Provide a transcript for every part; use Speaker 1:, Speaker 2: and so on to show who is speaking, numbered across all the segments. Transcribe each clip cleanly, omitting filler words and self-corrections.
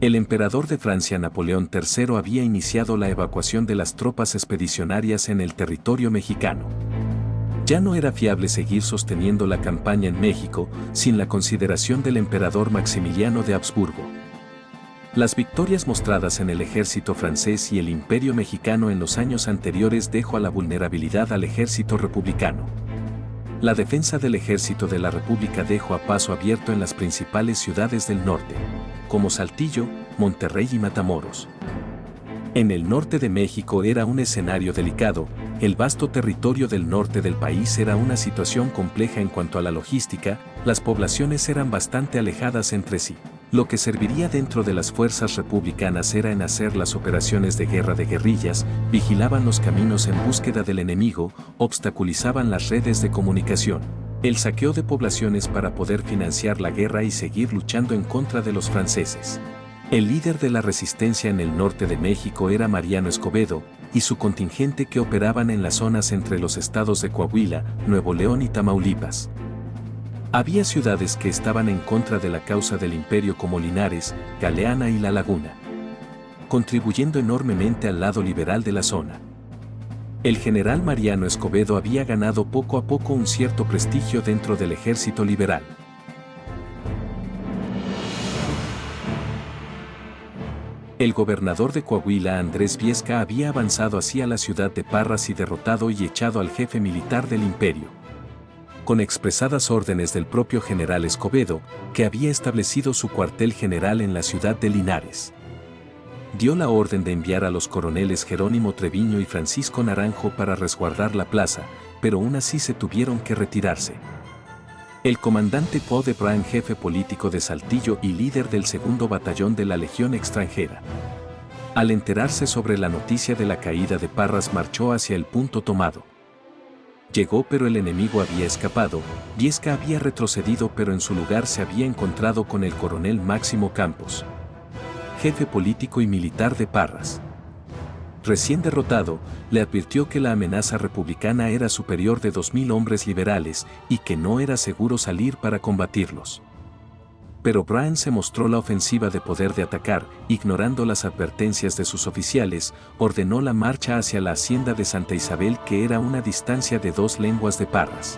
Speaker 1: El emperador de Francia Napoleón III había iniciado la evacuación de las tropas expedicionarias en el territorio mexicano. Ya no era fiable seguir sosteniendo la campaña en México sin la consideración del emperador Maximiliano de Habsburgo. Las victorias mostradas en el ejército francés y el imperio mexicano en los años anteriores dejó a la vulnerabilidad al ejército republicano. La defensa del ejército de la República dejó a paso abierto en las principales ciudades del norte, como Saltillo, Monterrey y Matamoros. En el norte de México era un escenario delicado, el vasto territorio del norte del país era una situación compleja en cuanto a la logística, las poblaciones eran bastante alejadas entre sí. Lo que serviría dentro de las fuerzas republicanas era en hacer las operaciones de guerra de guerrillas, vigilaban los caminos en búsqueda del enemigo, obstaculizaban las redes de comunicación, el saqueo de poblaciones para poder financiar la guerra y seguir luchando en contra de los franceses. El líder de la resistencia en el norte de México era Mariano Escobedo, y su contingente que operaban en las zonas entre los estados de Coahuila, Nuevo León y Tamaulipas. Había ciudades que estaban en contra de la causa del imperio como Linares, Galeana y La Laguna, contribuyendo enormemente al lado liberal de la zona. El general Mariano Escobedo había ganado poco a poco un cierto prestigio dentro del ejército liberal. El gobernador de Coahuila, Andrés Viesca, había avanzado hacia la ciudad de Parras y derrotado y echado al jefe militar del imperio. Con expresadas órdenes del propio general Escobedo, que había establecido su cuartel general en la ciudad de Linares. Dio la orden de enviar a los coroneles Jerónimo Treviño y Francisco Naranjo para resguardar la plaza, pero aún así se tuvieron que retirarse. El comandante Paul de Bryan, jefe político de Saltillo y líder del 2º Batallón de la Legión Extranjera. Al enterarse sobre la noticia de la caída de Parras, marchó hacia el punto tomado. Llegó, pero el enemigo había escapado. Viesca había retrocedido, pero en su lugar se había encontrado con el coronel Máximo Campos, jefe político y militar de Parras. Recién derrotado, le advirtió que la amenaza republicana era superior de 2.000 hombres liberales y que no era seguro salir para combatirlos. Pero Bryan se mostró la ofensiva de poder de atacar, ignorando las advertencias de sus oficiales, ordenó la marcha hacia la hacienda de Santa Isabel, que era a una distancia de 2 leguas de Parras.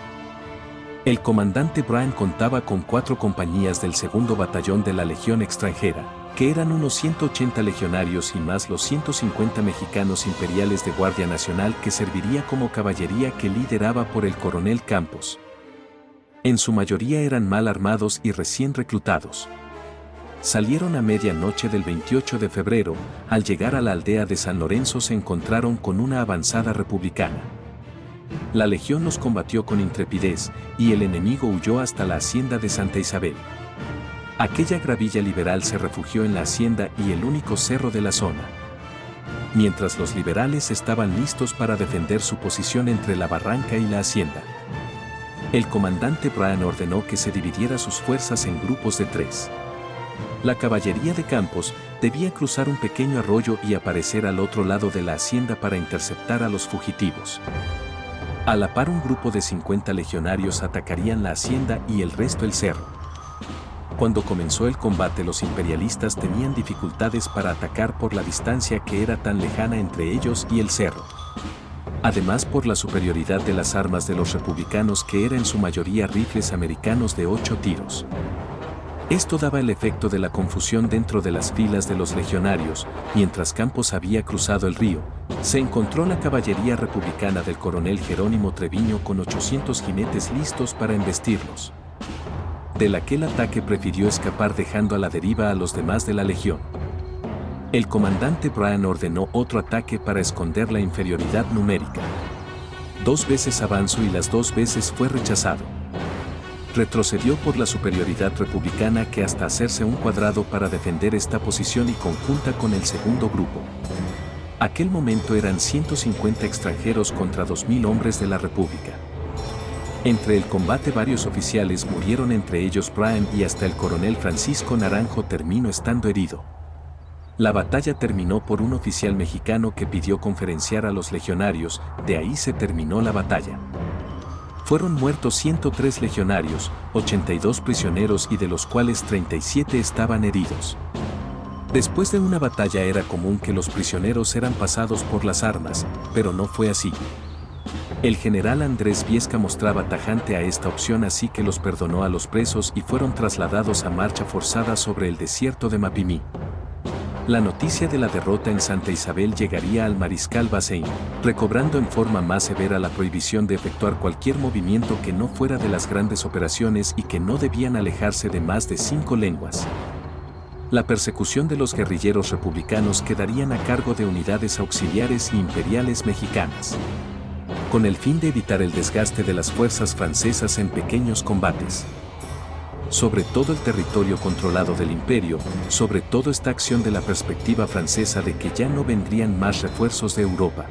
Speaker 1: El comandante Bryan contaba con 4 compañías del 2º Batallón de la Legión Extranjera, que eran unos 180 legionarios y más los 150 mexicanos imperiales de Guardia Nacional, que serviría como caballería que lideraba por el coronel Campos. En su mayoría eran mal armados y recién reclutados. Salieron a medianoche del 28 de febrero, al llegar a la aldea de San Lorenzo se encontraron con una avanzada republicana. La legión los combatió con intrepidez, y el enemigo huyó hasta la hacienda de Santa Isabel. Aquella gravilla liberal se refugió en la hacienda y el único cerro de la zona. Mientras los liberales estaban listos para defender su posición entre la barranca y la hacienda. El comandante Bryan ordenó que se dividiera sus fuerzas en grupos de 3. La caballería de Campos debía cruzar un pequeño arroyo y aparecer al otro lado de la hacienda para interceptar a los fugitivos. A la par, un grupo de 50 legionarios atacarían la hacienda y el resto el cerro. Cuando comenzó el combate, los imperialistas tenían dificultades para atacar por la distancia que era tan lejana entre ellos y el cerro. Además, por la superioridad de las armas de los republicanos, que eran en su mayoría rifles americanos de 8 tiros. Esto daba el efecto de la confusión dentro de las filas de los legionarios. Mientras Campos había cruzado el río, se encontró la caballería republicana del coronel Jerónimo Treviño con 800 jinetes listos para embestirlos. Del aquel ataque prefirió escapar, dejando a la deriva a los demás de la legión. El comandante Bryan ordenó otro ataque para esconder la inferioridad numérica. 2 veces avanzó y las 2 veces fue rechazado. Retrocedió por la superioridad republicana, que hasta hacerse un cuadrado para defender esta posición y conjunta con el segundo grupo. Aquel momento eran 150 extranjeros contra 2.000 hombres de la República. Entre el combate varios oficiales murieron, entre ellos Bryan, y hasta el coronel Francisco Naranjo terminó estando herido. La batalla terminó por un oficial mexicano que pidió conferenciar a los legionarios, de ahí se terminó la batalla. Fueron muertos 103 legionarios, 82 prisioneros y de los cuales 37 estaban heridos. Después de una batalla era común que los prisioneros eran pasados por las armas, pero no fue así. El general Andrés Biesca mostraba tajante a esta opción, así que los perdonó a los presos y fueron trasladados a marcha forzada sobre el desierto de Mapimí. La noticia de la derrota en Santa Isabel llegaría al mariscal Bazaine, recobrando en forma más severa la prohibición de efectuar cualquier movimiento que no fuera de las grandes operaciones y que no debían alejarse de más de 5 leguas. La persecución de los guerrilleros republicanos quedarían a cargo de unidades auxiliares e imperiales mexicanas, con el fin de evitar el desgaste de las fuerzas francesas en pequeños combates. Sobre todo el territorio controlado del imperio, sobre todo esta acción de la perspectiva francesa de que ya no vendrían más refuerzos de Europa.